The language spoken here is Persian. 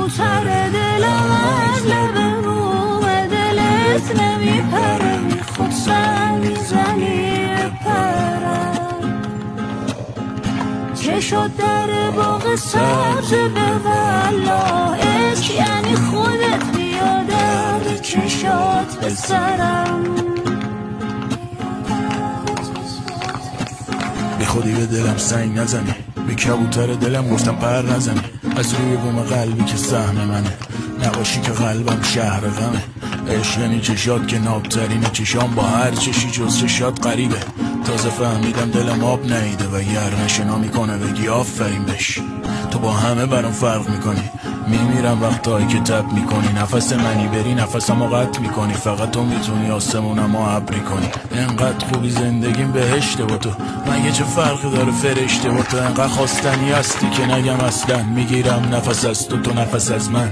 کبوتر دلم از لب موم دلت نمیپره، بی خود سر میزنی پرم. چه شد در باغ سبز به والا، عشق یعنی خودت بیا درد چشات به سرم. بی خودی به دلم سنگ نزنی، بی کبوتر دلم گفتم پر نزنی. از روی بوم قلبی که سهم منه، نباشی که قلبم شهر غمه. عشق یعنی چشات که نابترینه، چشام با هر چشی جز چشات غریبه. تازه فهمیدم دلم آب نیده و گر نشنا میکنه بگی آفرین بش. تو با همه برام فرق میکنی، میمیرم وقتایی که تب میکنی. نفس منی بری نفسمو قطع میکنی، فقط تو میتونی آسمونمو ابری کنی. انقدر خوبی زندگیم بهشته با تو، مگه چه فرقی داره فرشته با تو. انقدر خواستنی هستی که نگم اصلا، میگیرم نفس از تو، تو نفس از من.